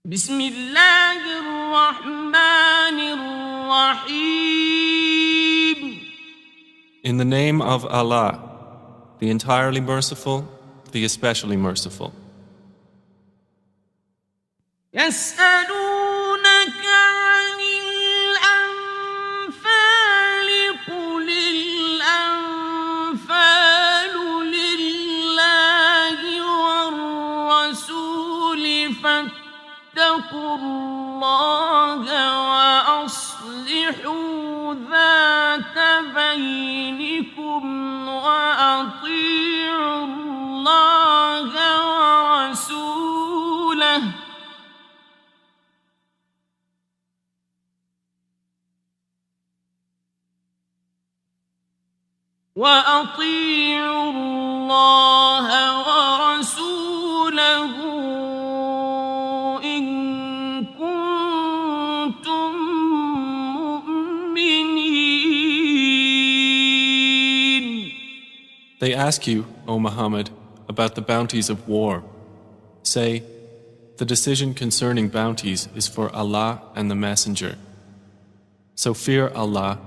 بسم الله الرحمن الرحيم. In the name of Allah, the entirely merciful, the especially merciful. يسألونك عن الأنفال قل الأنفال لله والرسول فاتقوا الله وأصلحوا ذات بينكم وأطيعوا الله ورسوله إن كنتم مؤمنين. They ask you, O Muhammad, about the bounties of war. Say, the decision concerning bounties is for Allah and the Messenger. So fear Allah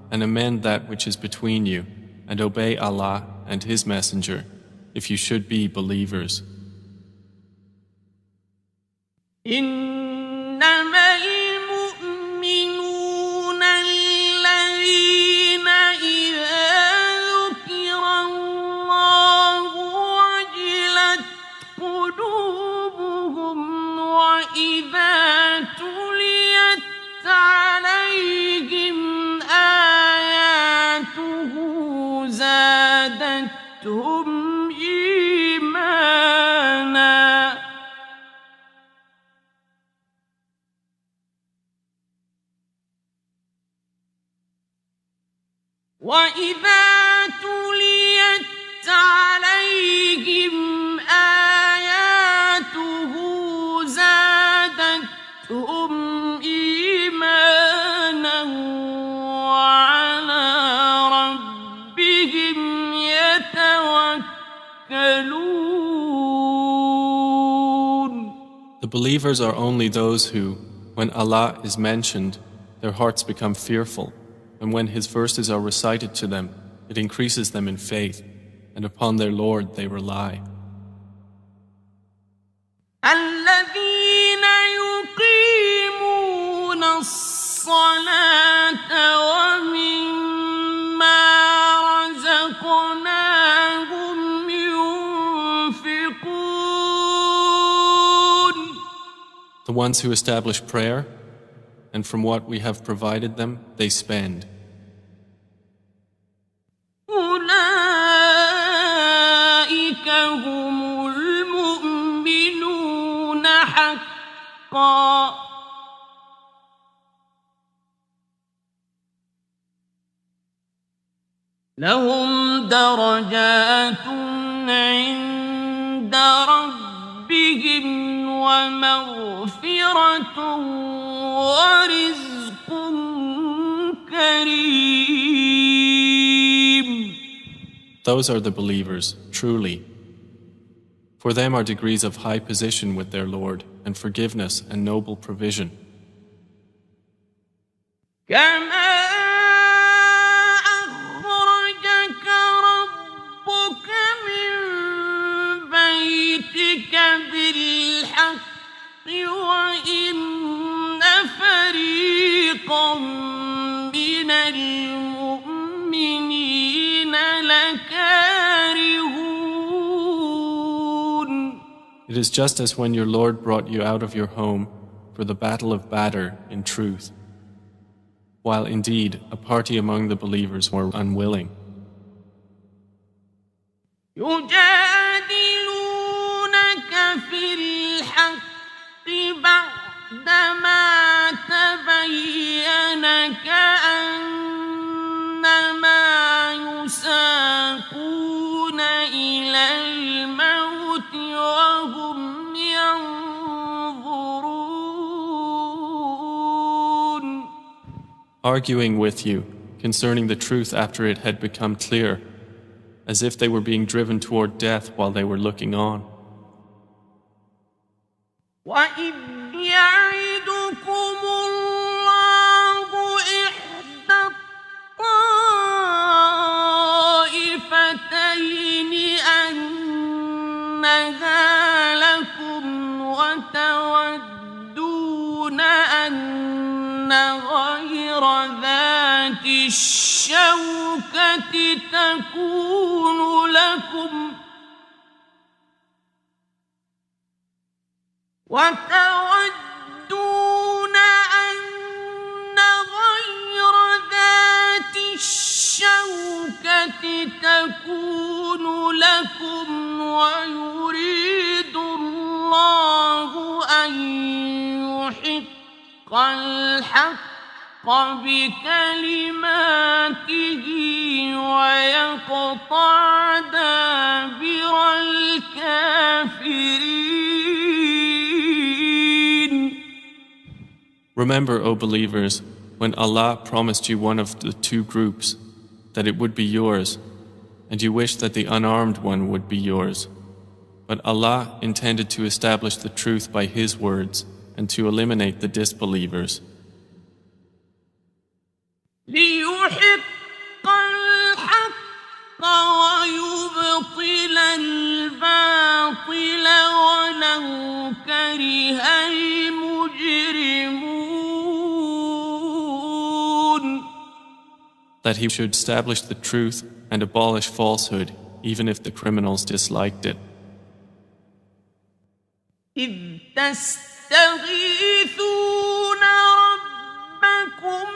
and amend that which is between you, and obey Allah and His Messenger, if you should be believers. إنما المؤمنون الذين إذا ذكر الله وجلت قلوبهم وإذا تليت عليهم آياته زادتهم إيمانا وإذا تليت عليهم آياته زادتهم إيمانا وعلى ربهم يتوكلون. The believers are only those who, when Allah is mentioned, their hearts become fearful, and when His verses are recited to them, it increases them in faith, and upon their Lord they rely. الذين يقيمون الصلاة ومما رزقناهم ينفقون. The ones who establish prayer, and from what we have provided them, they spend. أولئك هم المؤمنون حقا. لهم درجات عند ربهم ومغفرة ورزق كريم. Those are the believers, truly. For them are degrees of high position with their Lord, and forgiveness and noble provision. كما أخرجك ربك من بيتك بالحق وإن فريقا من المؤمنين لكارهون. It is just as when your Lord brought you out of your home for the battle of Badr in truth, while indeed a party among the believers were unwilling. يجادلونك في الحق بعدما تبين كأنما يساقون إلى الموت وهم ينظرون. Arguing with you concerning the truth after it had become clear, as if they were being driven toward death while they were looking on. وَإِذْ يعدكم الله إحدى الطائفتين أنها لكم وتودون أن غير ذات الشوكة تكون لكم ويريد الله أن يحق الحق بكلماته ويقطع دابر الكافرين. Remember, O believers, when Allah promised you one of the two groups, that it would be yours, and you wished that the unarmed one would be yours. But Allah intended to establish the truth by His words and to eliminate the disbelievers. ليحق الحق ويبطل الباطل ولو كره المجرمون. That He should establish the truth and abolish falsehood, even if the criminals disliked it. إذ تستغيثون ربكم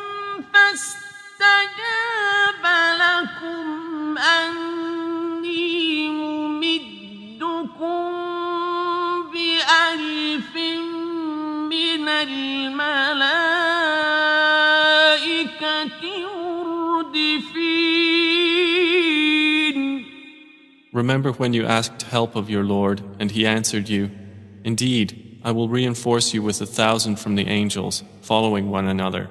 فاستجاب لكم أني ممدكم بألف من الملائكة مردفين. Remember when you asked help of your Lord, and He answered you, "Indeed, I will reinforce you with 1,000 from the angels, following one another."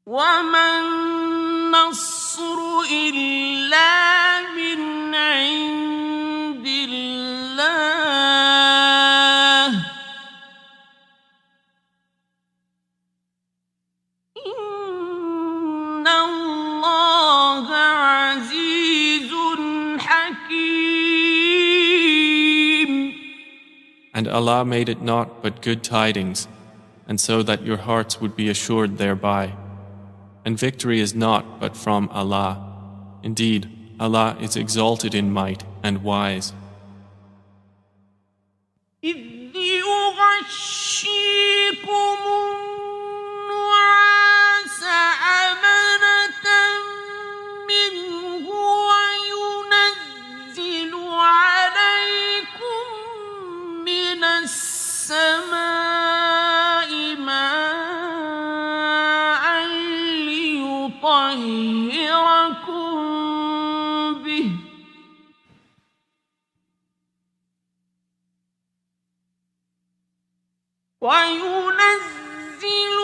وما النصر إلا من عند الله إن الله عزيز حكيم. And Allah made it naught but good tidings, and so that your hearts would be assured thereby. And victory is naught but from Allah. Indeed, Allah is exalted in might and wise. إذ يغشيكم النعاس أمنة منه وينزل عليكم من السماء ماء ليطهركم به وينزل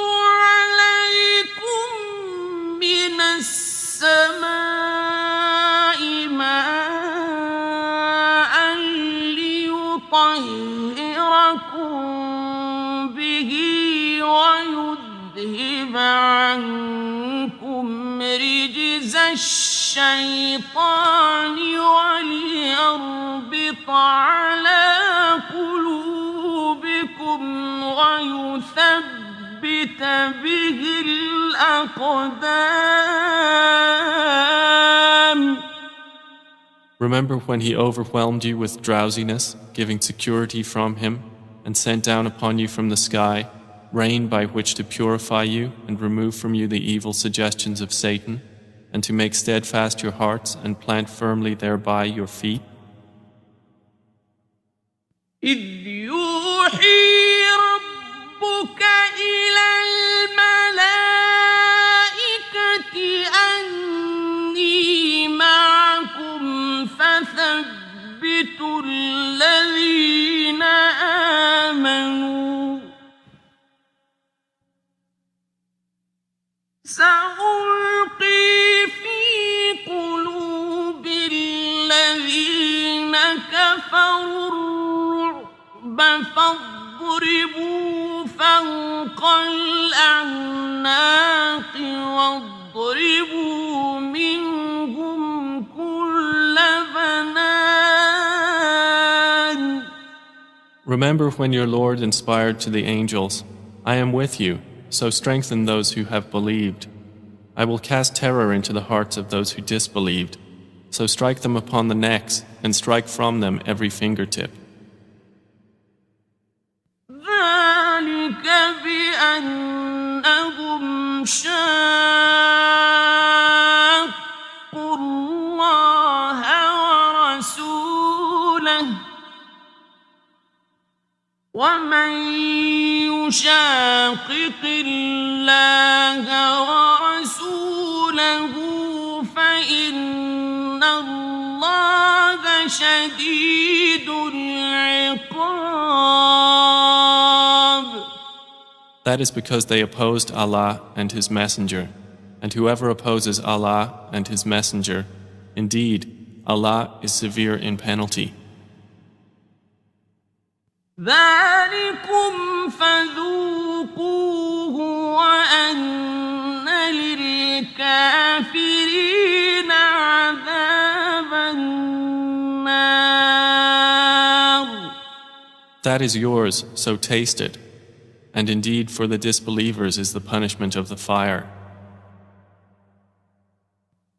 عليكم من السماء ماء ليطهركم به ويذهب عنكم رجز الشيطان وليربط على قلوبكم ويثبت به الأقدام. Remember when He overwhelmed you with drowsiness, giving security from Him, and sent down upon you from the sky rain by which to purify you and remove from you the evil suggestions of Satan, and to make steadfast your hearts and plant firmly thereby your feet? إذ يوحي ربك إلى الملائكة أني معكم يثبت الذين آمنوا سألقي في قلوب الذين كفروا الرعب فاضربوا فوق الأعناق واضربوا منهم كل بنان. Remember when your Lord inspired to the angels, I am with you, so strengthen those who have believed. I will cast terror into the hearts of those who disbelieved, so strike them upon the necks and strike from them every fingertip. ذلك بأنهم شاقوا الله ورسوله ومن يشاقق الله ورسوله فإن الله شديد العقاب. That is because they opposed Allah and His Messenger, and whoever opposes Allah and His Messenger, indeed, Allah is severe in penalty. ذلكم فذوقوه وأن للكافرين عذاب النار. That is yours, so taste it. And indeed, for the disbelievers is the punishment of the fire.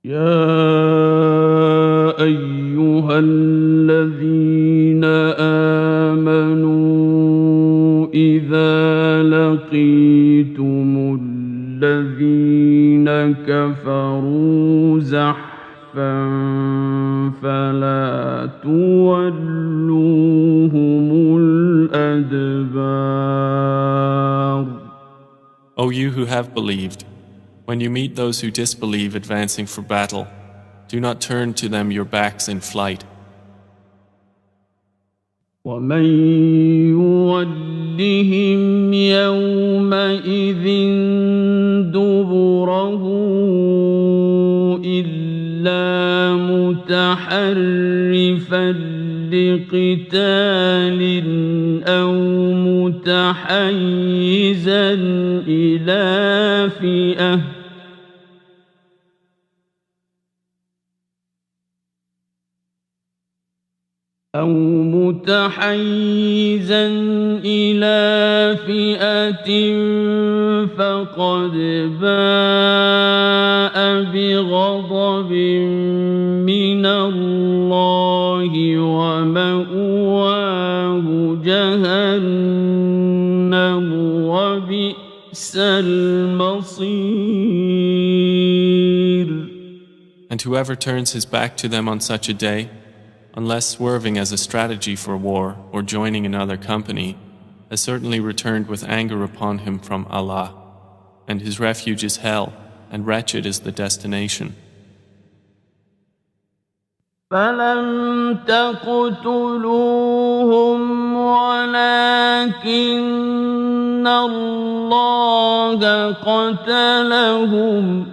يا أيها الذين آمنوا إذا لقيتم الذين كفروا زحفا فلا تولوهم الأدبار. O you who have believed, when you meet those who disbelieve advancing for battle, do not turn to them your backs in flight. ومن يولهم يومئذ دبره إلا متحرفا لقتال أو متحيزا إلى فئة فقد باء بغضب من الله ومأواه جهنم وبئس المصير. And whoever turns his back to them on such a day, unless swerving as a strategy for war or joining another company, has certainly returned with anger upon him from Allah, and his refuge is hell, and wretched is the destination. فلم تقتلوهم ولكن الله قتلهم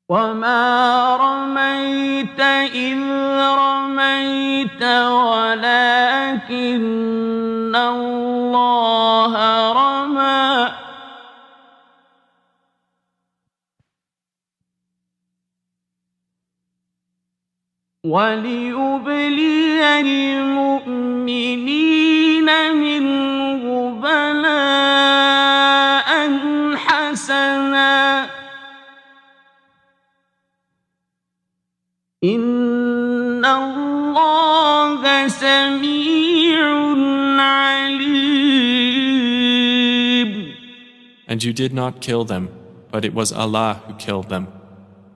وما رميت إذ رميت ولكن الله رمى وليبلي المؤمنين منه بلاء حسنا إن الله سميع عليم. And you did not kill them, but it was Allah who killed them.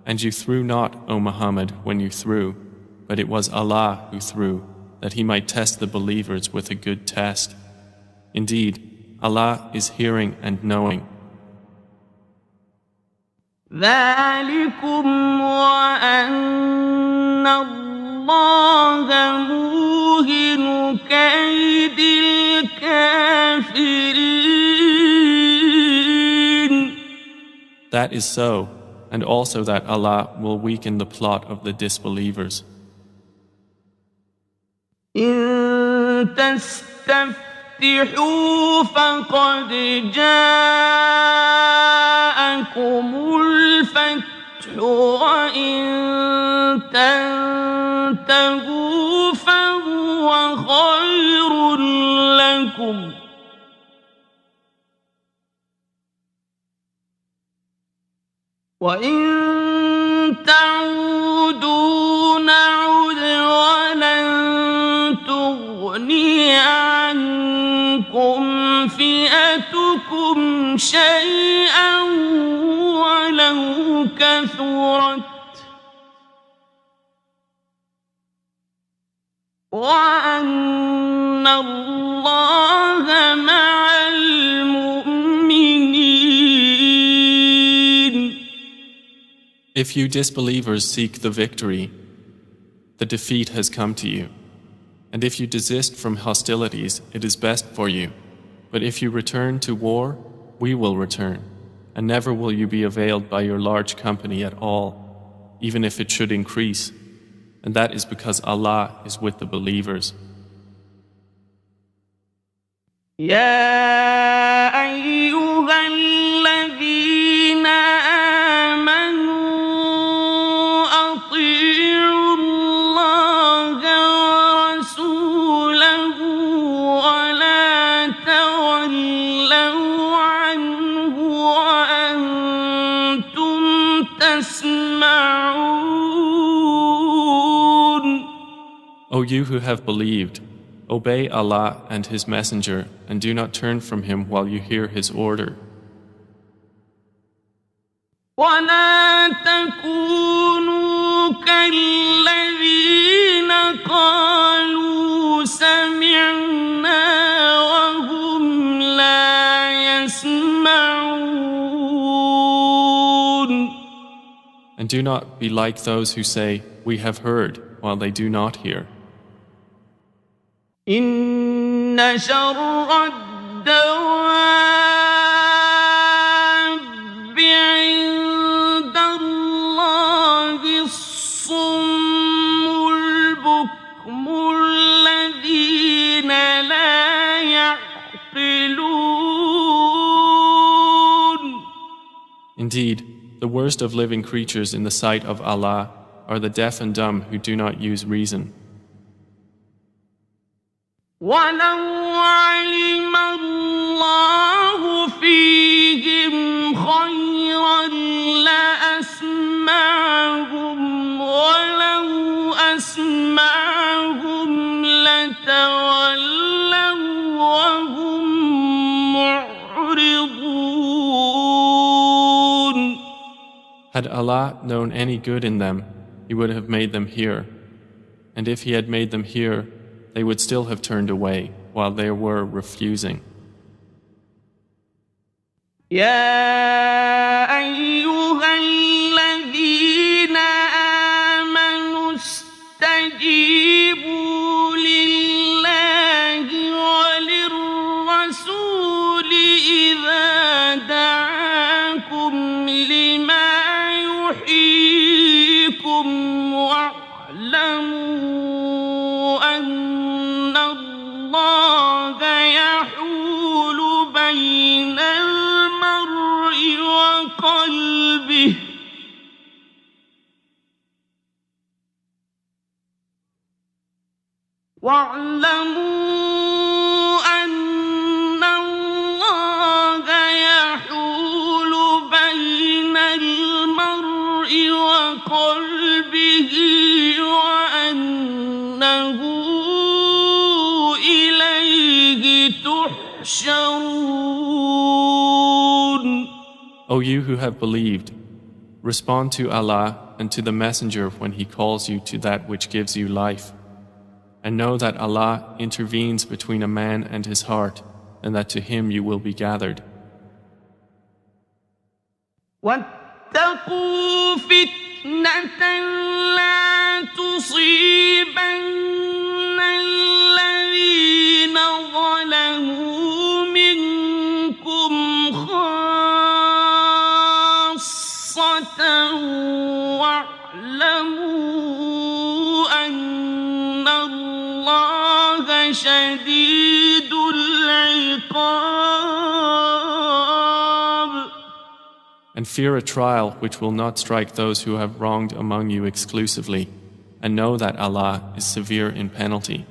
And you threw not, O Muhammad, when you threw, but it was Allah who threw, that He might test the believers with a good test. Indeed, Allah is hearing and knowing. ذلكم وأن الله موهن كيد الكافرين. That is so, and also that Allah will weaken the plot of the disbelievers. إن تستفتحوا فقد جاءكم الفتح وإن تنتهوا فهو خير لكم وإن تعودوا نعد ولن تغني عنكم فئتكم شيئا ولو كثرت وأن الله مع المؤمنين. If you disbelievers seek the victory, the defeat has come to you. And if you desist from hostilities, it is best for you. But if you return to war, we will return. And never will you be availed by your large company at all, even if it should increase. And that is because Allah is with the believers. يا أيها الذين آمنوا أطيعوا الله ورسوله ولا تولوا عنه وأنتم تسمعون. O you who have believed, obey Allah and His Messenger and do not turn from Him while you hear His order. ولا تكونوا كالذين قالوا سمعنا وهم لا يسمعون. And do not be like those who say, we have heard, while they do not hear. إن شر الدواب عند الله الصم البكم الذين لا يعقلون. Indeed, the worst of living creatures in the sight of Allah are the deaf and dumb who do not use reason. ولو علم الله فيهم خيرا لأسمعهم ولو أسمعهم لتولوا وهم معرضون. Had Allah known any good in them, He would have made them hear. And if He had made them hear, they would still have turned away while they were refusing. يا أيها الذين آمنوا استجيبوا لله وللرسول إذا دعاكم لما يحييكم واعلموا أن الله يحول بين المرء وقلبه واعلموا أن الله يحول بين المرء وقلبه وأنه إليه تحشرون. O you who have believed, respond to Allah and to the Messenger when He calls you to that which gives you life. And know that Allah intervenes between a man and his heart, and that to Him you will be gathered. واتقوا واتقوا فتنة لا تصيبن الذين ظلموا منكم خاصة واعلموا أن الله شديد العقاب. And fear a trial which will not strike those who have wronged among you exclusively, and know that Allah is severe in penalty.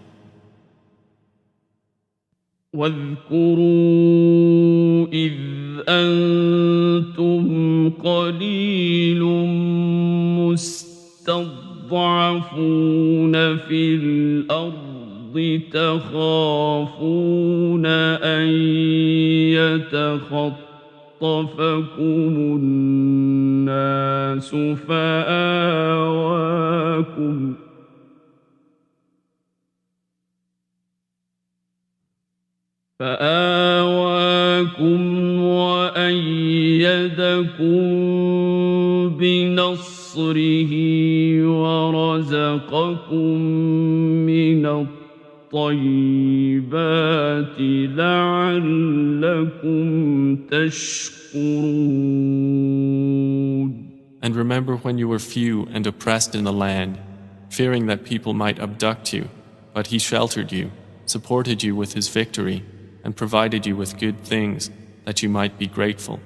واذكروا إذ أنتم قليل مستضعفون في الأرض تخافون أن يتخطفكم الناس فآواكم وأيدكم بنصره ورزقكم من الطيبات لعلكم تشكرون. And remember when you were few and oppressed in the land, fearing that people might abduct you, but He sheltered you, supported you with His victory, and provided you with good things that you might be grateful.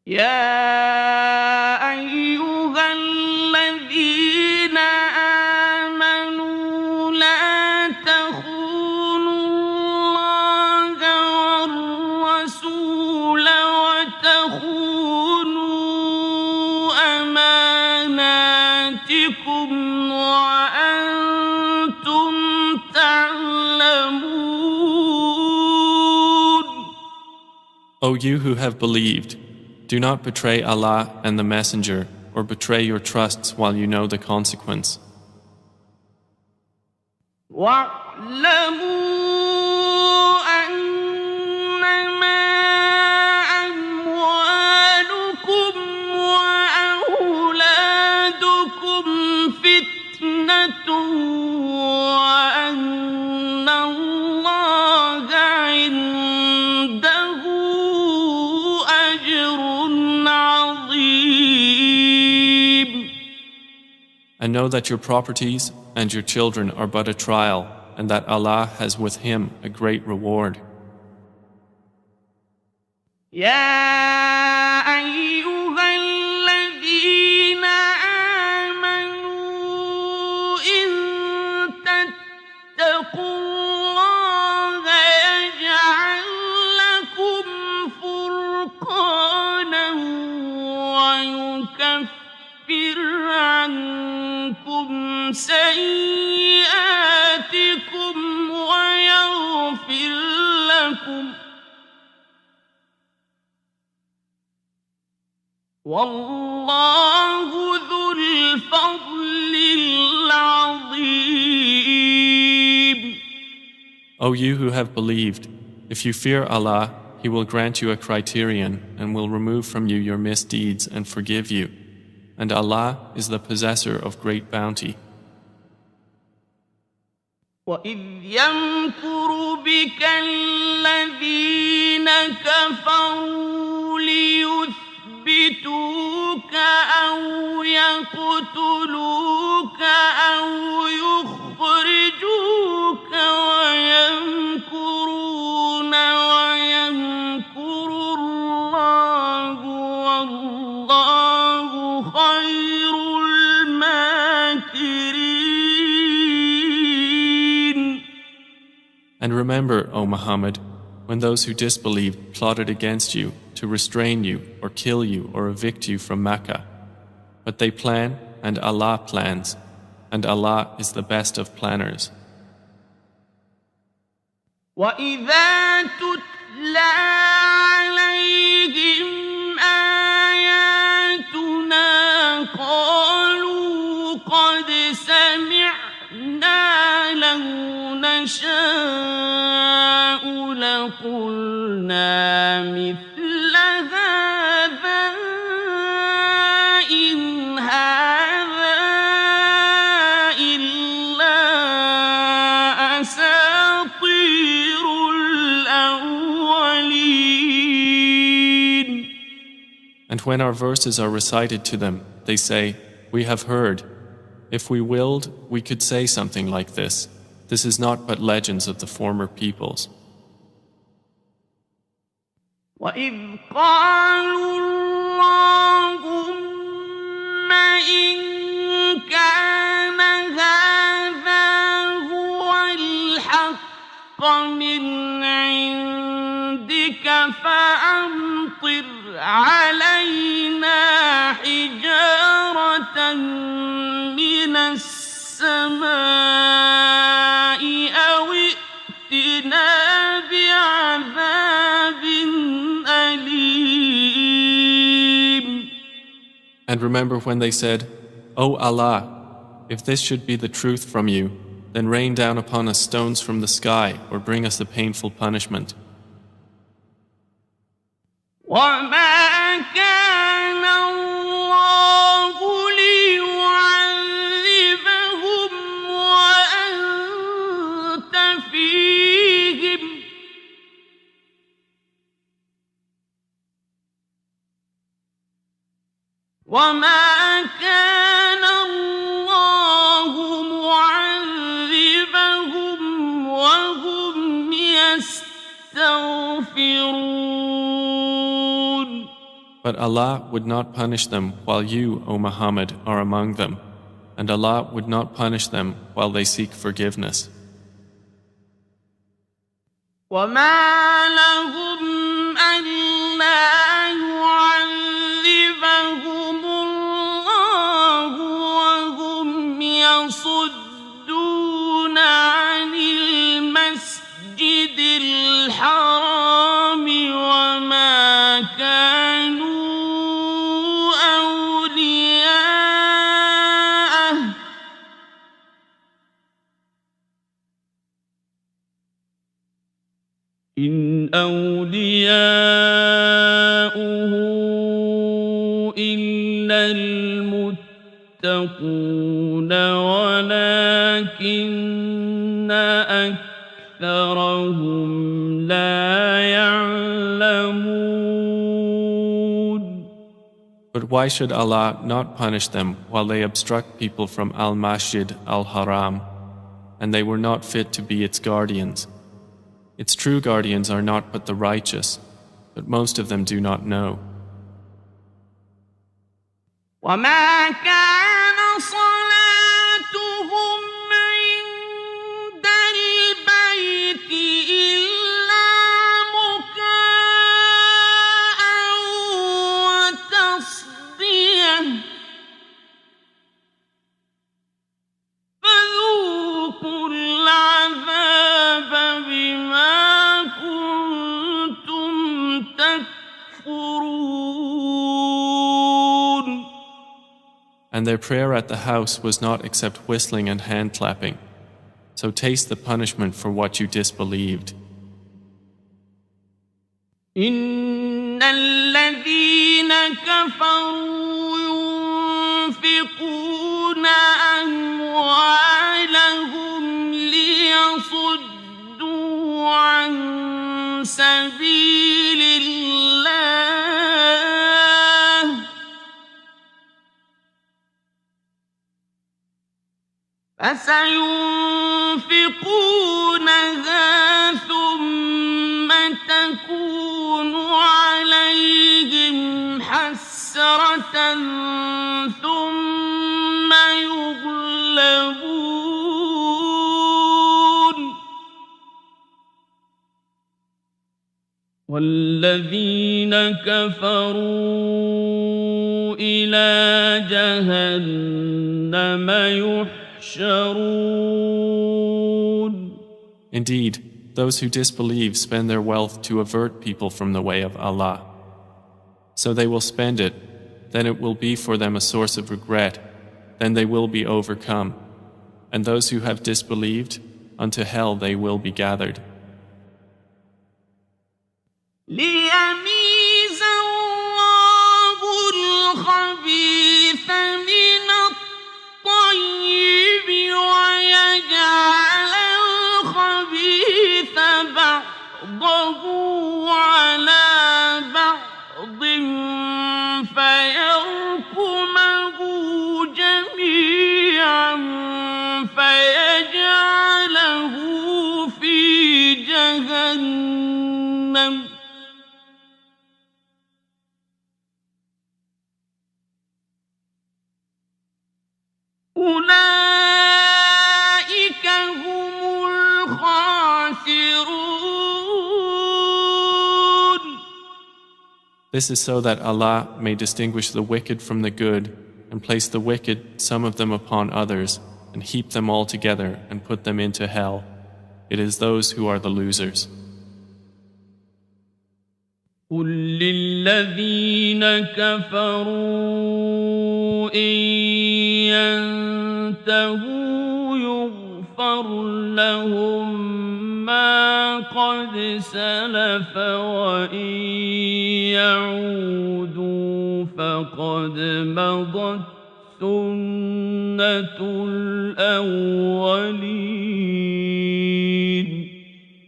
يا أيها الذين آمنوا لا تخونوا الله والرسول وتخونوا أماناتكم وأنتم تعلمون. O you who have believed, do not betray Allah and the Messenger, or betray your trusts while you know the consequence. واعلموا أنما أموالكم وأولادكم فتنة وأن الله عنده أجر عظيم. And know that your properties and your children are but a trial, and that Allah has with Him a great reward. يا أيها الذين آمنوا إن تتقوا الله يجعل لكم فرقانا ويكفر عنكم سيئاتكم ويغفر لكم والله ذو الفضل العظيم. O you who have believed, if you fear Allah, He will grant you a criterion and will remove from you your misdeeds and forgive you. And Allah is the possessor of great bounty. وَإِذْ يَمْكُرُ بِكَ الَّذِينَ كَفَرُوا لِيُثْبِتُوكَ أَوْ يَقْتُلُوكَ أَوْ يُخْرِجُوكَ وَيَمْكُرُونَ وَيَمْكُرُ اللَّهُ وَاللَّهُ خَيْرُ الْمَاكِرِينَ. And remember, O Muhammad, when those who disbelieved plotted against you to restrain you or kill you or evict you from Mecca. But they plan and Allah plans, and Allah is the best of planners. وَإِذَا تُتْلَى عَلَيْهِمْ آيَاتُنَا قَالُوا قَدْ سَمِعْنَا لَوْ نَشَاءُ لَقُلْنَا مِثْلَ هَذَا And when our verses are recited to them, they say, "We have heard. If we willed, we could say something like this. This is not but legends of the former peoples." وَإِذْ قَالُوا اللَّهُمَّ إِن كَانَ هَذَا هُوَ الْحَقَّ مِنْ عِندِكَ فَأَمْطِرْ عَلَيْنَا حِجَارَةً مِّنَ السَّمَاءِ أَوْ ائْتِنَا بِعَذَابٍ أَلِيمٍ. And remember when they said, "O Allah, if this should be the truth from you, then rain down upon us stones from the sky or bring us a painful punishment." وَمَا كَانَ اللَّهُ لِيُعَذِّبَهُمْ وَأَنتَ فِيهِمْ وَمَا كَانَ اللَّهُ مُعَذِّبَهُمْ وَهُمْ يَسْتَغْفِرُونَ. But Allah would not punish them while you, O Muhammad, are among them, and Allah would not punish them while they seek forgiveness. وَمَا لَهُمْ أَلَّا يُعَذِّبَهُمُ اللَّهُ وَهُمْ يَصُدُّونَ عَنِ الْمَسْجِدِ الْحَرَامِ وَمَا كَانُوا أَوْلِيَاءَهُ إِنْ أَوْلِيَاؤُهُ إِلَّا الْمُتَّقُونَ وَلَكِنَّ أَكْثَرَهُمْ لَا يَعْلَمُونَ. But why should Allah not punish them while they obstruct people from Al-Masjid Al-Haram, and they were not fit to be its guardians? Its true guardians are not but the righteous, but most of them do not know. وَمَا كَانَ صَلَاتُهُمْ عِندَ الْبَيْتِ إِلَّا مُكَاءً وَتَصْدِيَةً فَذُوقُوا الْعَذَابَ بِمَا كُنتُمْ تَكْفُرُونَ. And their prayer at the house was not except whistling and hand clapping. So taste the punishment for what you disbelieved. إِنَّ الَّذِينَ كَفَرُوا يُنفِقُونَ أَمْوَالَهُمْ لِيَصُدُّوا عَن سَبِيلِ اللَّهِ فَسَيُنفِقُونَهَا ثُمَّ تَكُونُ عَلَيْهِمْ حَسْرَةً ثُمَّ يُغْلَبُونَ وَالَّذِينَ كَفَرُوا إِلَى جَهَنَّمَ يُحْشَرُونَ. Indeed, those who disbelieve spend their wealth to avert people from the way of Allah. So they will spend it, then it will be for them a source of regret, then they will be overcome. And those who have disbelieved, unto hell they will be gathered. لِيَمِيزَ اللَّهُ الْخَبِيثَ مِنَ الطَّيِّبِ وَيَجْعَلَ الْخَبِيثَ بَعْضَهُ عَلَى بَعْضٍ أولئك هم الخاسرون. This is so that Allah may distinguish the wicked from the good and place the wicked, some of them upon others, and heap them all together and put them into hell. It is those who are the losers. قل للذين كفروا إن ينتهوا يغفر لهم ما قد سلف وإن يعودوا فقد مضت سنة الأولين.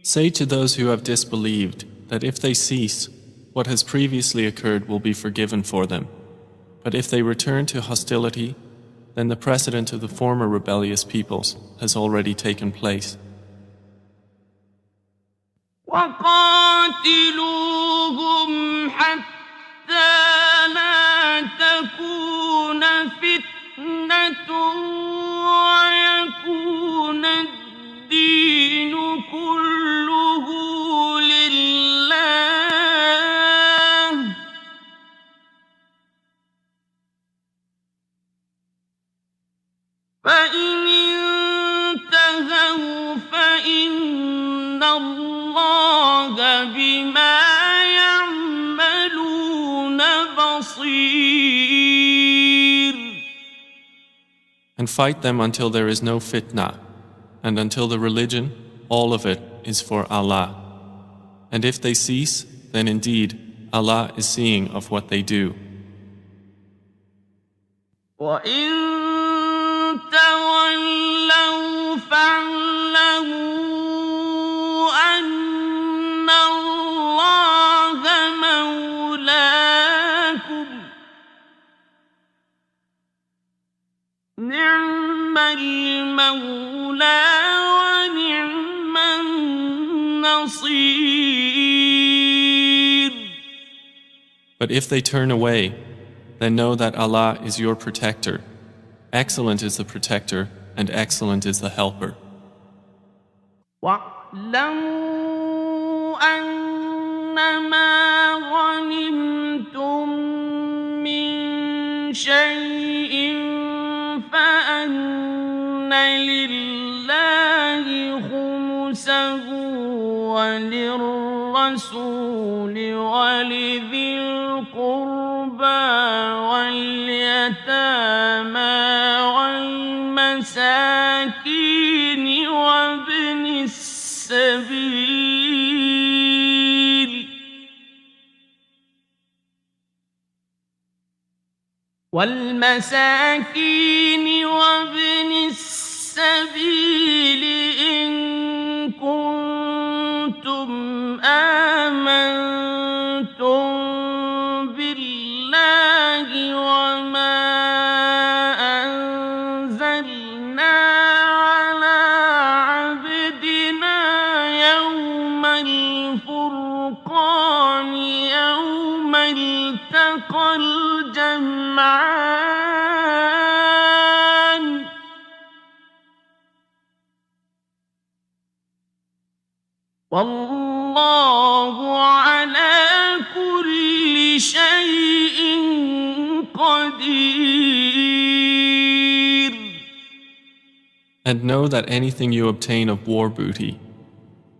Say to those who have disbelieved that if they cease, what has previously occurred will be forgiven for them. But if they return to hostility, then the precedent of the former rebellious peoples has already taken place. وقاتلوهم حتى لا تكون فتنة ويكون الدين كله لله فإن انتهوا فإن الله بما يعملون بصير. And fight them until there is no fitna, and until the religion, all of it, is for Allah. And if they cease, then indeed Allah is seeing of what they do. وَإِن تَوَلَّوْا فَاعْلَمُوا أَنَّ اللَّهَ مَوْلَاكُمْ نِعْمَ الْمَوْلَى وَنِعْمَ النَّصِيرُ. But if they turn away, then know that Allah is your protector. Excellent is the protector, and excellent is the helper. وَاعْلَمُوا أَنَّمَا غَنِمْتُم مِّن شَيْءٍ فَأَنَّ لِلَّهِ خُمُسَهُ وَلِلرَّسُولِ وَلِذِي الْقُرْبَىٰ وَالْيَتَامَىٰ وَالْمَسَاكِينِ وَابْنِ السَّبِيلِ إِن كُنتُمْ آمَنتُم بِاللَّهِ وَمَا أَنزَلْنَا عَلَىٰ عَبْدِنَا يَوْمَ الْفُرْقَانِ يَوْمَ الْتَقَى الْجَمْعَانِ وَاللَّهُ عَلَىٰ كُلِّ شَيْءٍ قَدِيرٌ. And know that anything you obtain of war booty,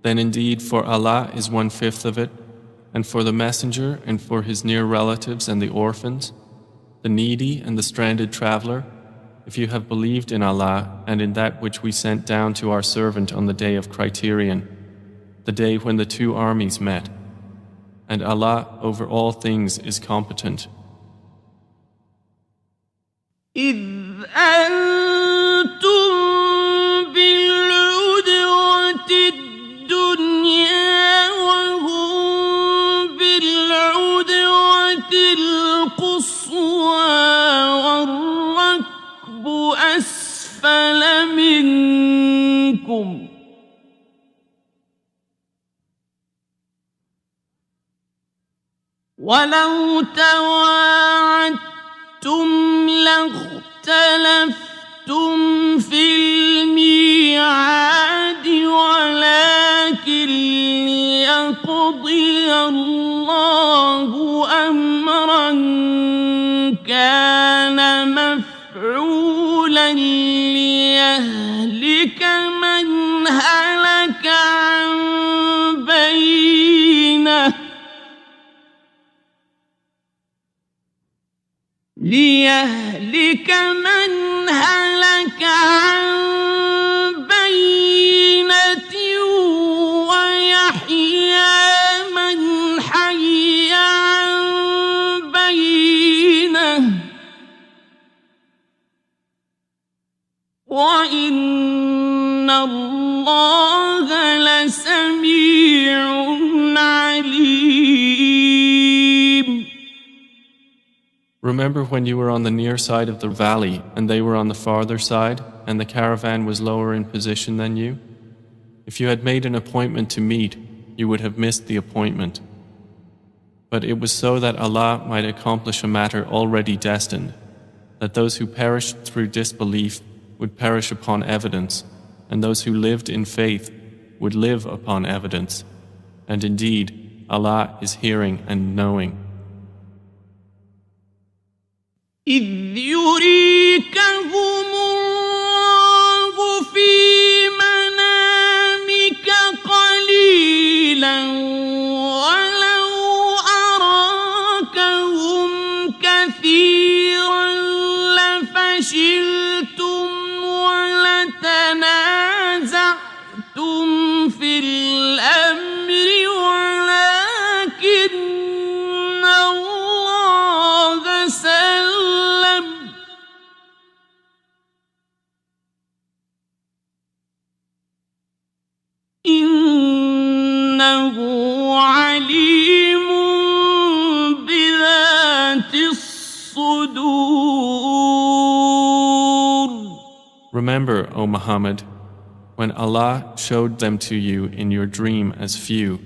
then indeed for Allah is 1/5 of it, and for the messenger and for his near relatives and the orphans, the needy and the stranded traveler, if you have believed in Allah and in that which we sent down to our servant on the day of criterion, the day when the two armies met. And Allah over all things is competent. إِذْ أَنتُم بِالْعُدْوَةِ الدُّنْيَا وَهُم بِالْعُدْوَةِ الْقُصْوَىٰ وَالرَّكْبُ أَسْفَلَ مِنكُمْ وَلَوْ تَوَاعَدتُّمْ لَاخْتَلَفْتُمْ في الميعاد ولكن ليقضي الله أمرا كان مفعولا ليهلك من هلك عن بينه ويحيى من حي عن بينه وإن الله لسميع عليم. Remember when you were on the near side of the valley and they were on the farther side, and the caravan was lower in position than you? If you had made an appointment to meet, you would have missed the appointment. But it was so that Allah might accomplish a matter already destined, that those who perished through disbelief would perish upon evidence, and those who lived in faith would live upon evidence. And indeed, Allah is hearing and knowing. إذ يريكهم الله في منامك قليلا ولو أراكهم كثيرا لفشلتم ولتنازعتم في الأمر ولكن الله سلم إنه عليم بذات الصدور. Remember, O Muhammad, when Allah showed them to you in your dream as few,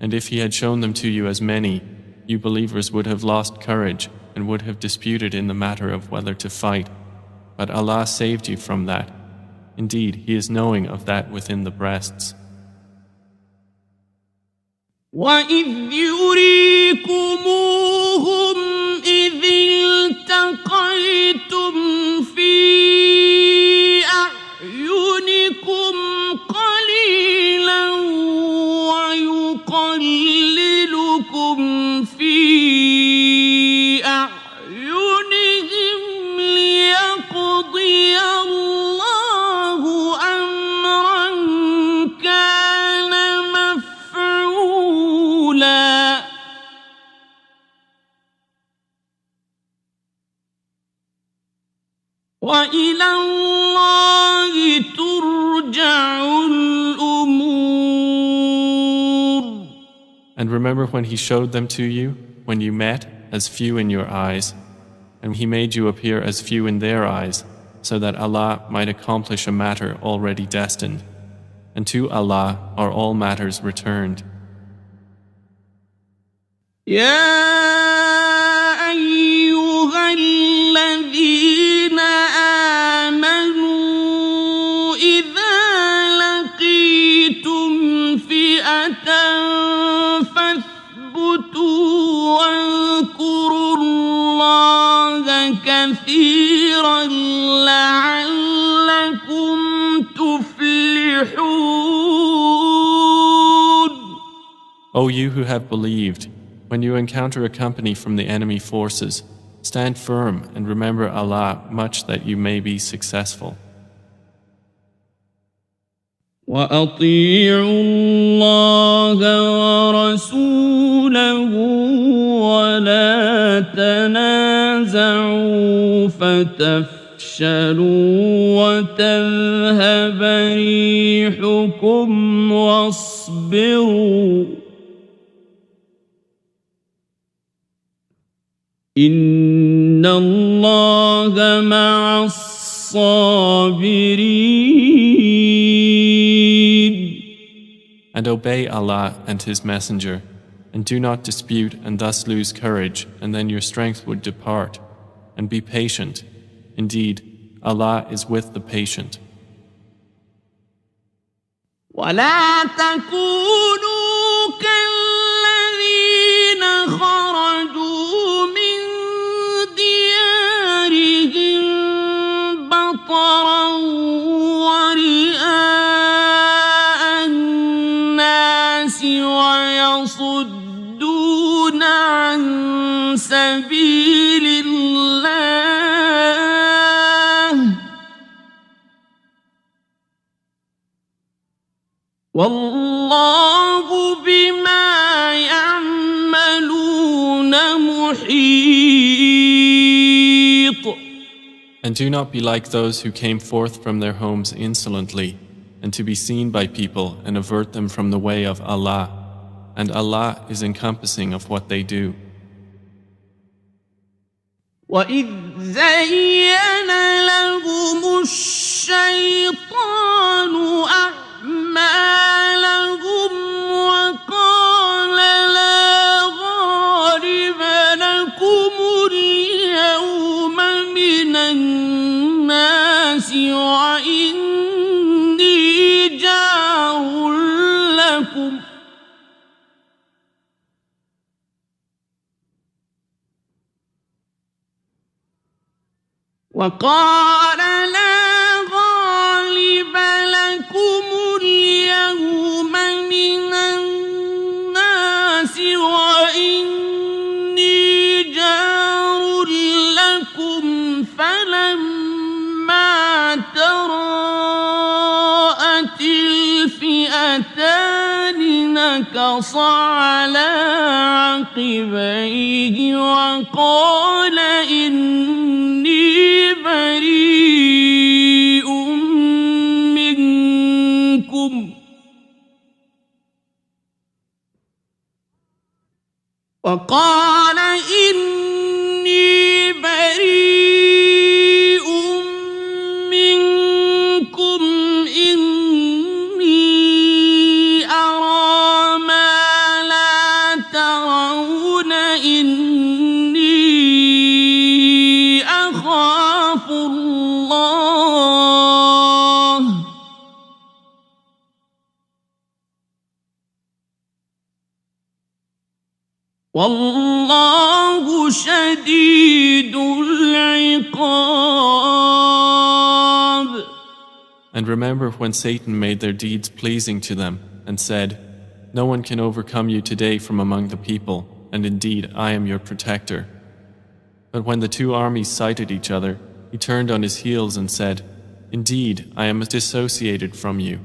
and if He had shown them to you as many, you believers would have lost courage and would have disputed in the matter of whether to fight. But Allah saved you from that. Indeed, He is knowing of that within the breasts. وَإِذْ يُرِيكُمُوهُمْ إِذِ الْتَقَيْتُمْ فِي أَعْيُنِكُمْ قَلِيلًا وَيُقَلِّلُكُمْ في أعينهم ليقضي الله أمرا كان مفعولا وإلى الله ترجع الأمور. And remember when He showed them to you, when you met as few in your eyes, and He made you appear as few in their eyes, so that Allah might accomplish a matter already destined. And to Allah are all matters returned. يا أيها الذين آمنوا إذا لقيتم فئة فاثبتوا واذكروا الله كثيرا لعلكم تفلحون. O you who have believed, when you encounter a company from the enemy forces, stand firm and remember Allah much that you may be successful. وأطيعوا الله ورسوله ولا تنازعوا فتفشلوا وتذهب ريحكم واصبروا إن الله مع الصابرين. And obey Allah and His Messenger, and do not dispute and thus lose courage, and then your strength would depart. And be patient. Indeed, Allah is with the patient. ولا تكونوا كالذين خرجوا من ديارهم بطرا ورئاء الناس ويصدون عن سبيل الله والله بما يعملون محيط. And do not be like those who came forth from their homes insolently, and to be seen by people and avert them from the way of Allah. And Allah is encompassing of what they do. وَإِذْ زَيَّنَ لَهُمُ الشَّيْطَانُ أَعْمَالَهُمْ وَقَالَ لَا غَالِبَ لَكُمُ الْيَوْمَ مِنَ النَّاسِ وَإِنِّي جَارٌ لَكُمْ وقال لا غالب لكم اليوم من الناس وإني جار لكم فلما تراءت الفئتان نكص على عقبيه وقال إني بريء منكم إني أرى ما لا ترون إني أخاف الله والله شديد العقاب. And remember when Satan made their deeds pleasing to them and said, "No one can overcome you today from among the people, and indeed I am your protector." But when the two armies sighted each other, he turned on his heels and said, "Indeed, I am dissociated from you.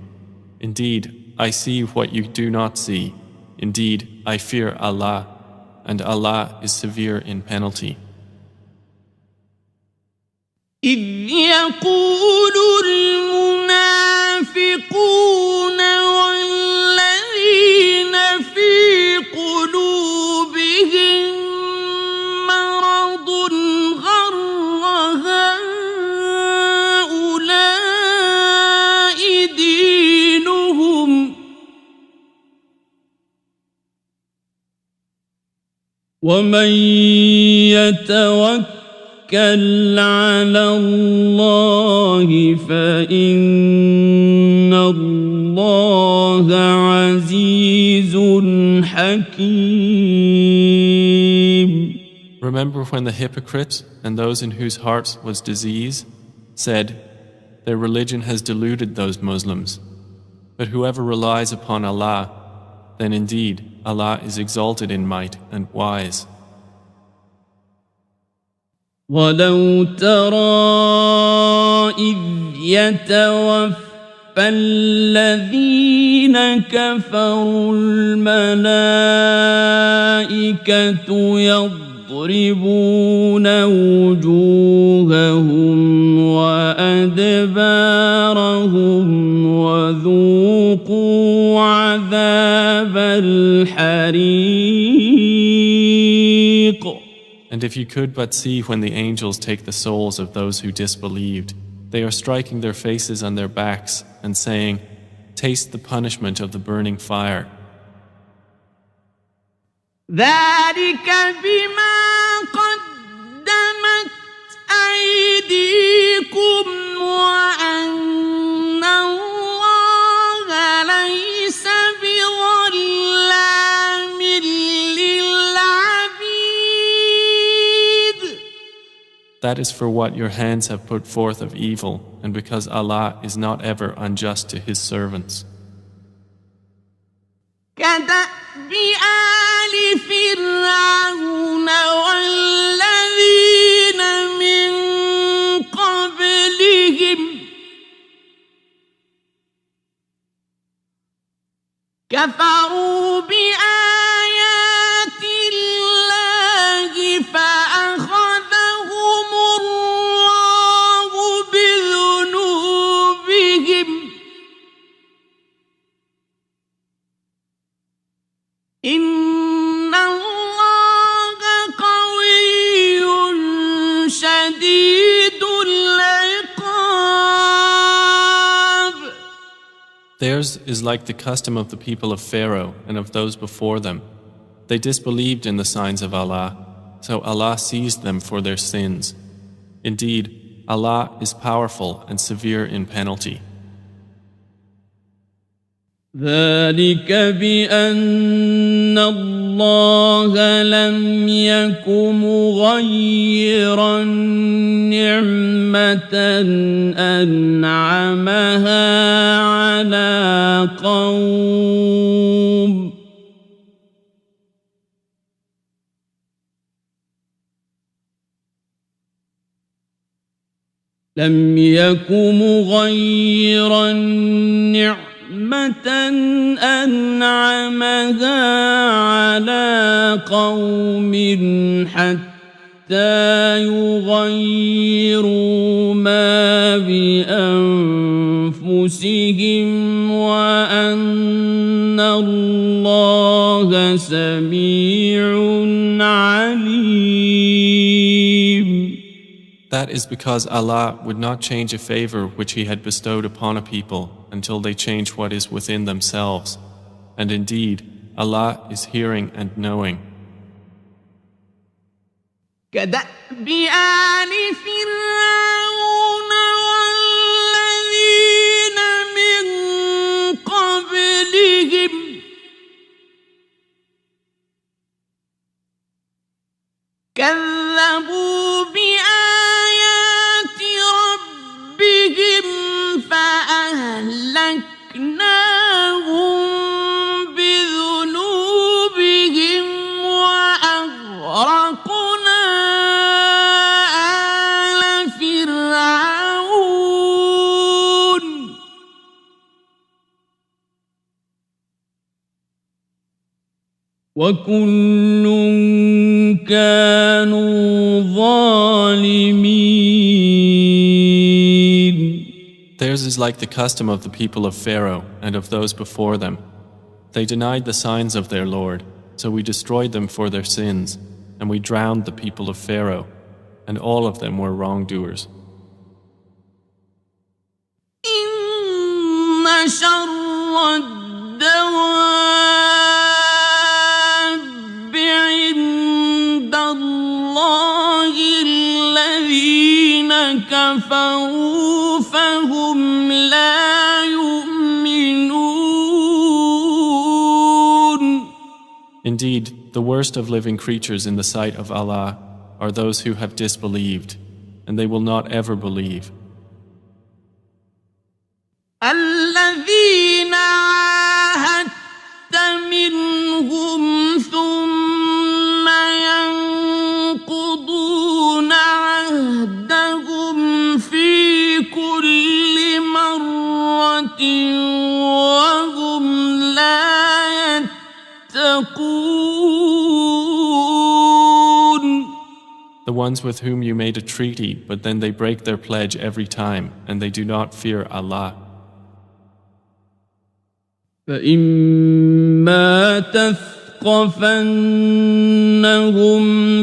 Indeed, I see what you do not see. Indeed, I fear Allah, and Allah is severe in penalty." إذ يقول المنافقون والذين في قلوبهم مرض غر هؤلاء دينهم ومن يتوكل على الله فإن الله عزيز حكيم. Remember when the hypocrites and those in whose hearts was disease said, "Their religion has deluded those Muslims." But whoever relies upon Allah, then indeed Allah is exalted in might and wise. ولو ترى إذ يتوفى الذين كفروا الملائكة يضربون وجوههم وأدبارهم وذوقوا عذاب الحريق. And if you could but see when the angels take the souls of those who disbelieved, they are striking their faces on their backs and saying, "Taste the punishment of the burning fire." ذلك بما قدمت أيديكم That is for what your hands have put forth of evil, and because Allah is not ever unjust to His servants. كدأب آل فرعون والذين من قبلهم كفروا بآيات الله فأخذهم الله بذنوبهم إن الله قوي شديد العقاب. Theirs is like the custom of the people of Pharaoh and of those before them. They disbelieved in the signs of Allah, so Allah seized them for their sins. Indeed, Allah is powerful and severe in penalty. ذلك بأن الله لم يك مغيرا نعمة أنعمها على قوم لم يك مغيرا نعمة أنعمها على قوم حتى يغيروا ما بأنفسهم وأن الله سميع عليم. That is because Allah would not change a favor which He had bestowed upon a people until they change what is within themselves. And indeed, Allah is hearing and knowing. كدأب آل فرعون والذين من قبلهم كذبوا بآيات ربهم فأهلكناهم بذنوبهم وأغرقنا آل فرعون وكل كانوا ظالمين. Theirs is like the custom of the people of Pharaoh and of those before them. They denied the signs of their Lord, so we destroyed them for their sins, and we drowned the people of Pharaoh, and all of them were wrongdoers. إن شر الدواب عند الله الذين كفروا فهم لا يؤمنون. Indeed, the worst of living creatures in the sight of Allah are those who have disbelieved, and they will not ever believe. الذين عاهدت منهم ثم ينقضون عهدهم في كل مرة وهم لا يتقون. The ones with whom you made a treaty, but then they break their pledge every time, and they do not fear Allah. فإما تثقفنهم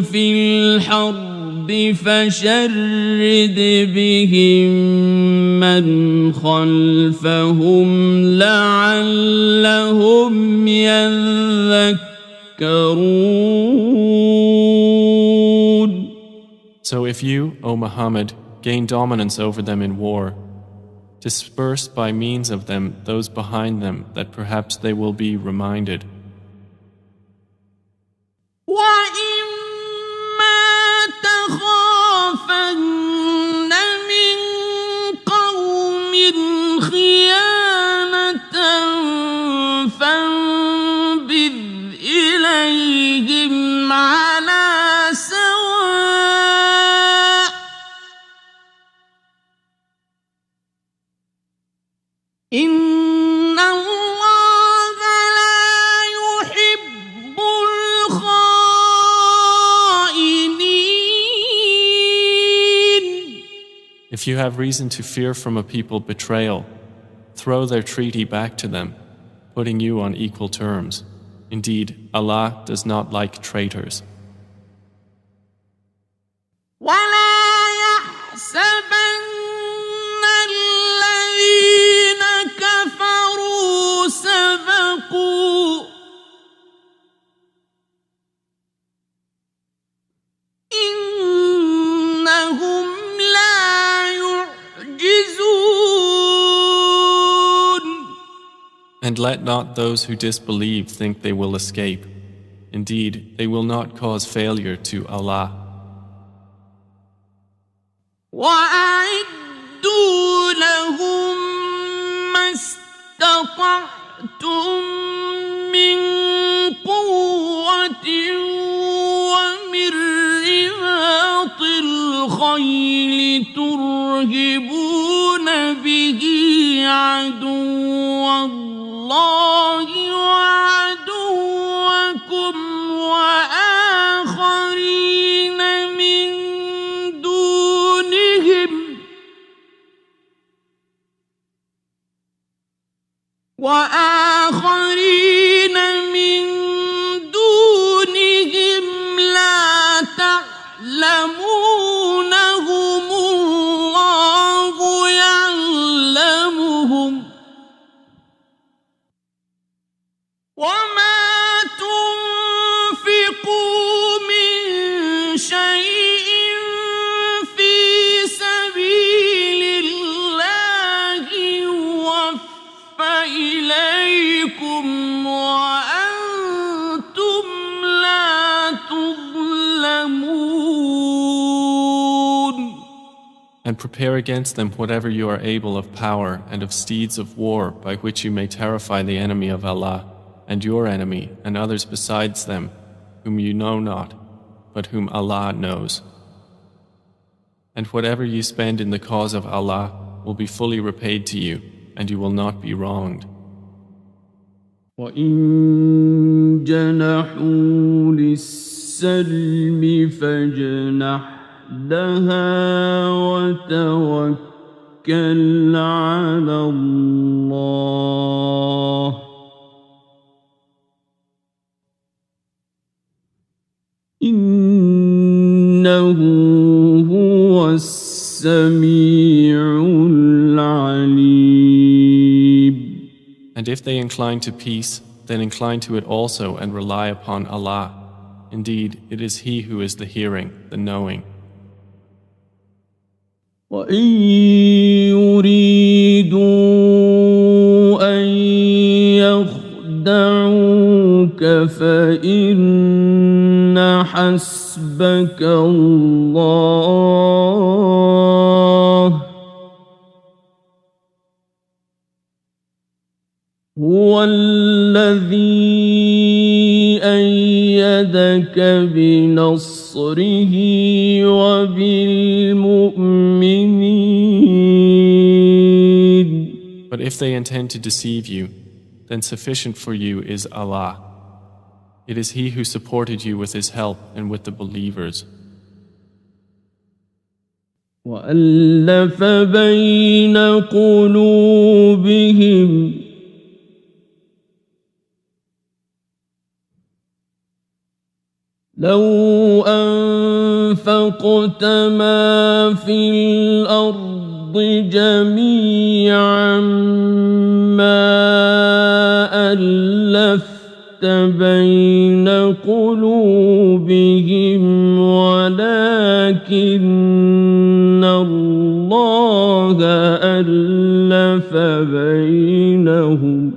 في الحرب فشرد بهم من خلفهم لعلهم يذكرون. So if you, O Muhammad, gain dominance over them in war, disperse by means of them those behind them, that perhaps they will be reminded. وَإِمَّا تَخَافَنَّ If you have reason to fear from a people betrayal, throw their treaty back to them, putting you on equal terms. Indeed, Allah does not like traitors. ولا يحسبن الذين كفروا سبقوا إنهم لا يعجزون. And let not those who disbelieve think they will escape. Indeed, they will not cause failure to Allah. وأعدوا لهم ما استطعتم من قوة ومن رباط الخيل ترهبون به عدو الله وعدوكم وآخرين من دونهم لا تعلمونهم الله يعلمهم وما تنفقوا من شيء في سبيل الله يوفى إليكم وأنتم لا تظلمون. And prepare against them whatever you are able of power and of steeds of war by which you may terrify the enemy of Allah and your enemy and others besides them whom you know not, but whom Allah knows. And whatever you spend in the cause of Allah will be fully repaid to you, and you will not be wronged. وَإِن جَنَحُوا لِلسَّلْمِ فَاجْنَحْ لَهَا وَتَوَكَّلْ عَلَى اللَّهِ إِنَّهُ هُوَ السَّمِيعُ الْعَلِيمُ. And if they incline to peace, then incline to it also and rely upon Allah. Indeed, it is He who is the hearing, the knowing. وَإِن يُرِيدُوا أَن يَخْدَعُوكَ فَإِنَّ حَسْبَكَ اللَّهُ هُوَ الَّذِي أَيَّدَكَ بِنَصْرِهِ وَبِالْمُؤْمِنِينَ. But if they intend to deceive you, then sufficient for you is Allah. It is He who supported you with His help and with the believers. وَأَلَّفَ بَيْنَ قُلُوبِهِمْ لو أنفقت ما في الأرض جميعا ما ألفت بين قلوبهم ولكن الله ألف بينهم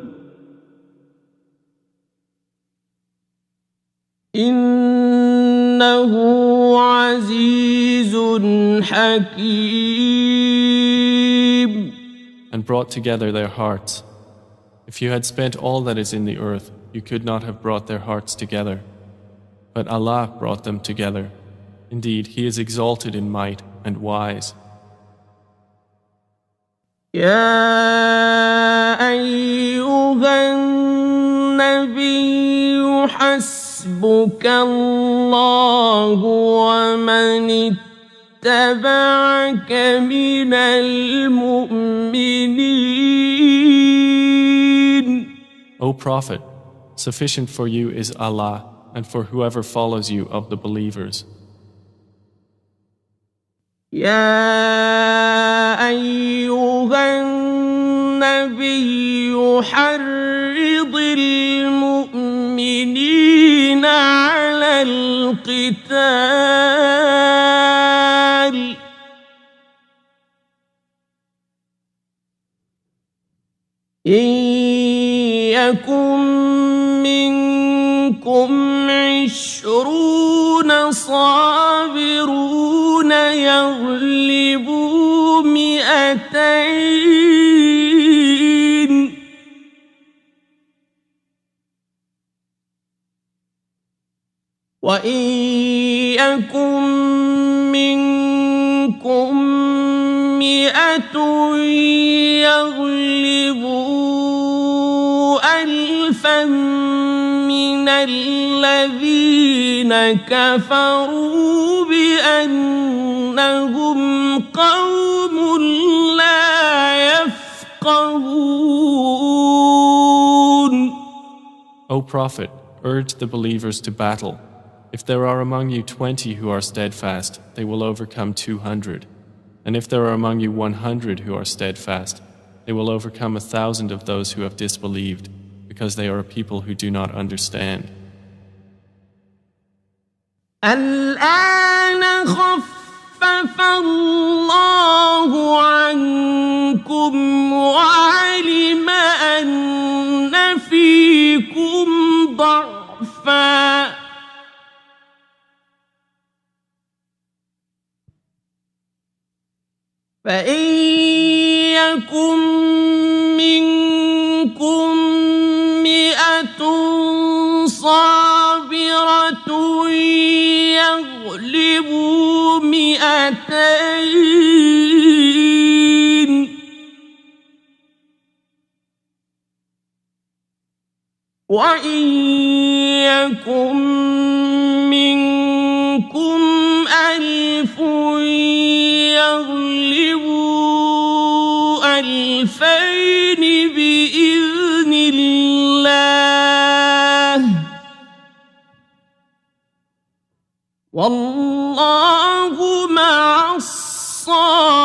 إنه عزيز حكيم. And brought together their hearts. If you had spent all that is in the earth, you could not have brought their hearts together. But Allah brought them together. Indeed, He is exalted in might and wise. يا أيها النبي حسبك الله ومن اتبعك من المؤمنين. O Prophet, sufficient for you is Allah and for whoever follows you of the believers. يا أيها النبي حرض المؤمنين على القتال إن يكن منكم 20 صابرون يغلبوا 200 وإن يكن منكم 100 يغلبوا 1000 من الذين كفروا بأنهم قوم لا يفقهون. O Prophet, urge the believers to battle. If there are among you 20 who are steadfast, they will overcome 200. And if there are among you 100 who are steadfast, they will overcome 1,000 of those who have disbelieved, because they are a people who do not understand. الآن خفف الله عنكم وعلم أن فيكم ضعفا فإن يكن منكم 100 صابرة يغلبوا 200 وإن يكن منكم 1000 يغلبوا 2000 بإذن الله والله مع الصابرين.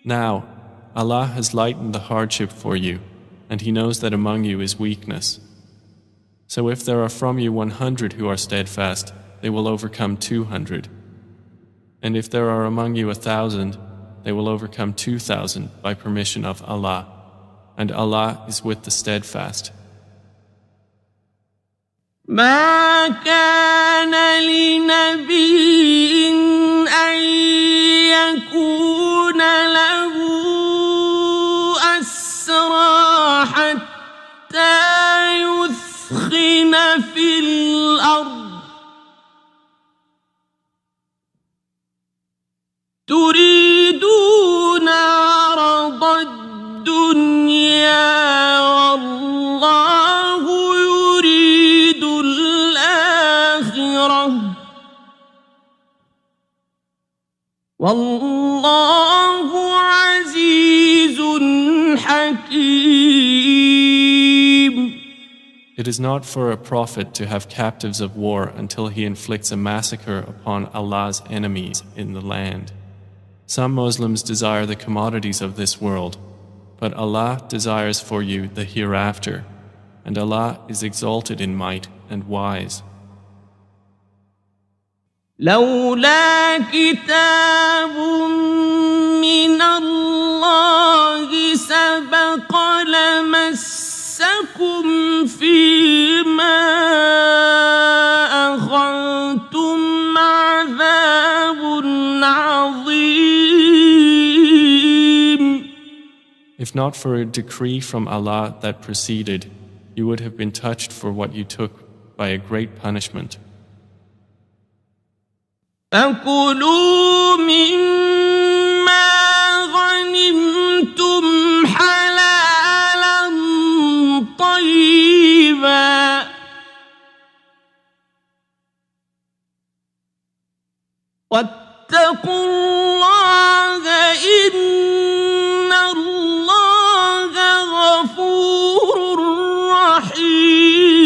Now, Allah has lightened the hardship for you, and He knows that among you is weakness. So if there are from you 100 who are steadfast, they will overcome 200. And if there are among you 1,000, they will overcome 2,000 by permission of Allah. And Allah is with the steadfast. ما كان لنبي أن يكون له أسرى حتى يثخن في الأرض تريدون عرض الدنيا والله يريد الآخرة والله عزيز حكيم. It is not for a prophet to have captives of war until he inflicts a massacre upon Allah's enemies in the land. Some Muslims desire the commodities of this world, but Allah desires for you the hereafter, and Allah is exalted in might and wise. لولا كتاب من الله سبق لمسكم فيما أخذتم عذاب عظيم. If not for a decree from Allah that preceded, you would have been touched for what you took by a great punishment. فكلوا مما غنمتم حلالا طيبا واتقوا الله إن الله غفور رحيم.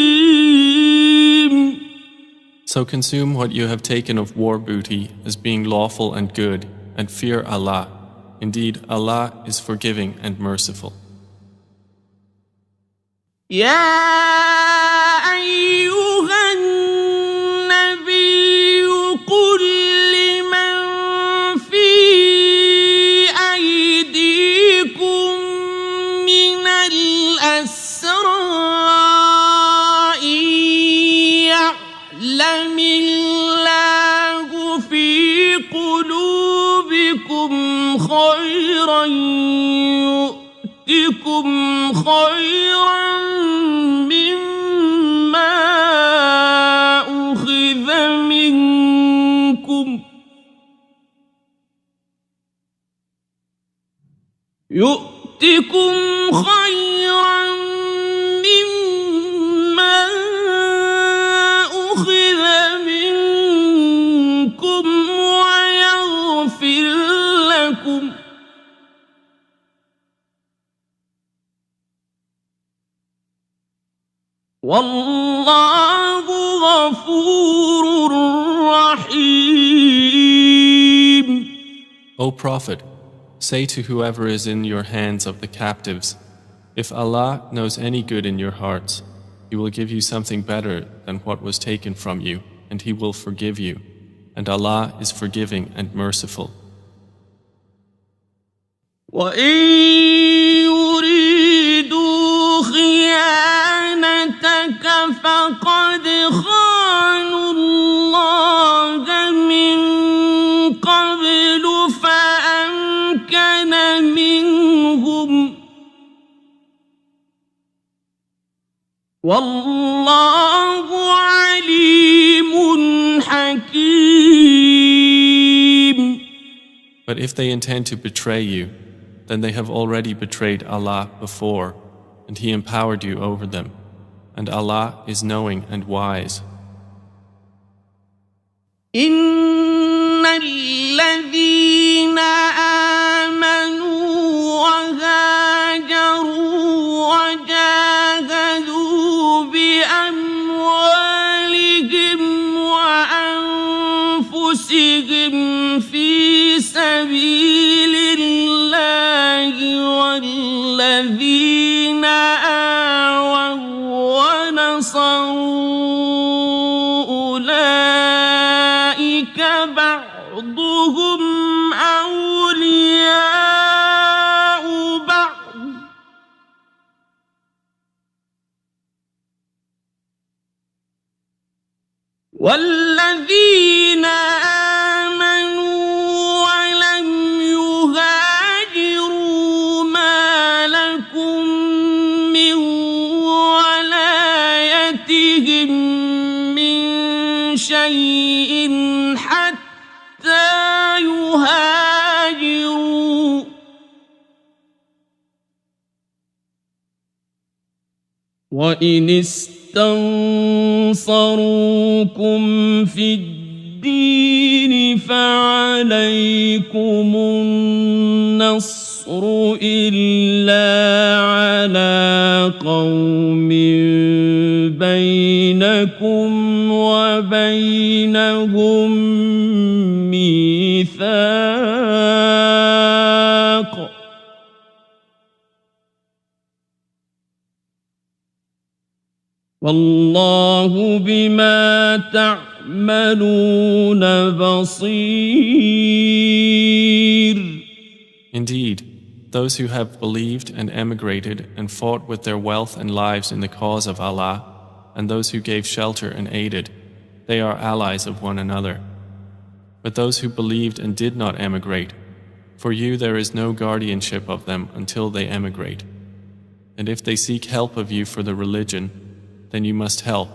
So consume what you have taken of war booty as being lawful and good, and fear Allah. Indeed, Allah is forgiving and merciful. يا أيها النبي قل لمن في أيديكم من الأسرى إن يعلم الله في قلوبكم خيرا يؤتكم خيرا مما أخذ منكم ويغفر لكم والله غفور رحيم. O Prophet, say to whoever is in your hands of the captives, if Allah knows any good in your hearts, He will give you something better than what was taken from you, and He will forgive you, and Allah is forgiving and merciful. وَإِن يُرِيدُوا خِيَانَتَكَ فَقَدْ خَانُوا اللَّهَ مِن قَبْلُ فَأَمْكَنَ مِنْهُمْ وَاللَّهُ عَلِيمٌ حَكِيمٌ. But if they intend to betray you, then they have already betrayed Allah before, and He empowered you over them, and Allah is knowing and wise. إن الذين آمنوا وهاجروا وجاهدوا بأموالهم وأنفسهم في سبيل الله والذين آووا ونصروا أولئك بعضهم أولياء بعض والذين آمنوا ولم يهاجروا ما لكم من ولايتهم من شيء حتى يهاجروا وإن استنصروكم في الدين فعليكم النصر إلا على قوم بينكم وبينهم ميثاق والله بما تعملون بصير. Indeed, those who have believed and emigrated and fought with their wealth and lives in the cause of Allah, and those who gave shelter and aided, they are allies of one another. But those who believed and did not emigrate, for you there is no guardianship of them until they emigrate. And if they seek help of you for the religion, then you must help,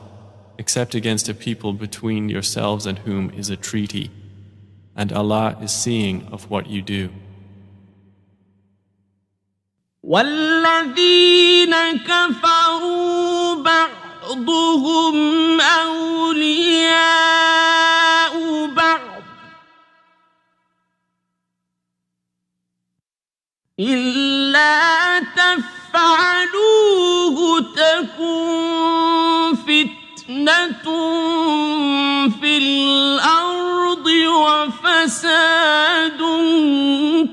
except against a people between yourselves and whom is a treaty. And Allah is seeing of what you do. والذين كفروا بعضهم أولياء بعض إلا تفعلوه تكن فتنة في الأرض وفساد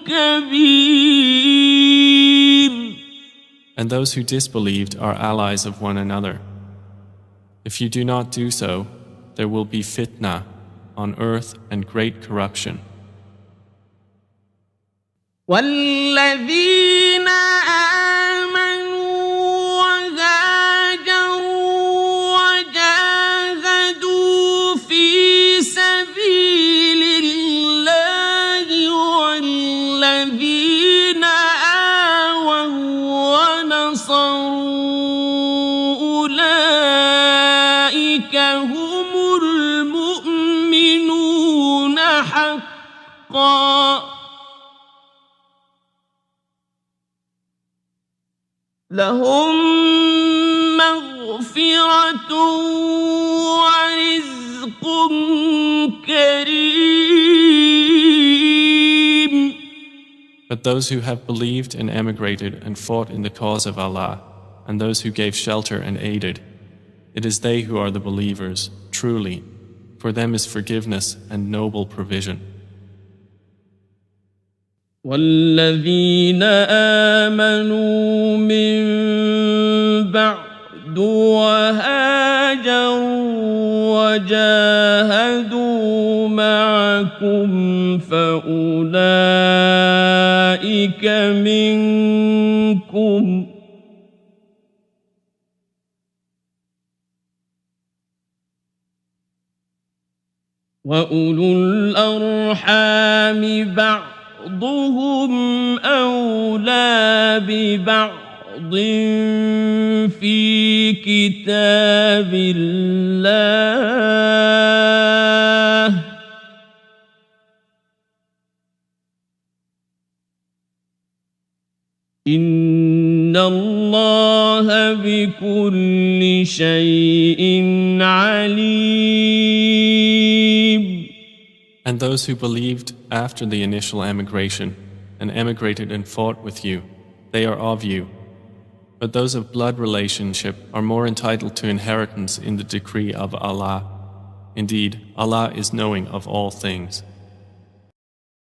كبير. And those who disbelieved are allies of one another. If you do not do so, there will be fitna on earth and great corruption. والذين آمنوا وهاجروا وجاهدوا في سبيل الله والذين آووا ونصروا أولئك هم المؤمنون حقا لهم مغفرة ورزق كريم. But those who have believed and emigrated and fought in the cause of Allah, and those who gave shelter and aided, it is they who are the believers, truly. For them is forgiveness and noble provision. والذين آمنوا من بعد وهاجروا وجاهدوا معكم فأولئك منكم وأولو الأرحام بعضهم أولى ببعض في كتاب الله إن الله بكل شيء عليم. And those who believed after the initial emigration and emigrated and fought with you, they are of you. But those of blood relationship are more entitled to inheritance in the decree of Allah. Indeed, Allah is knowing of all things.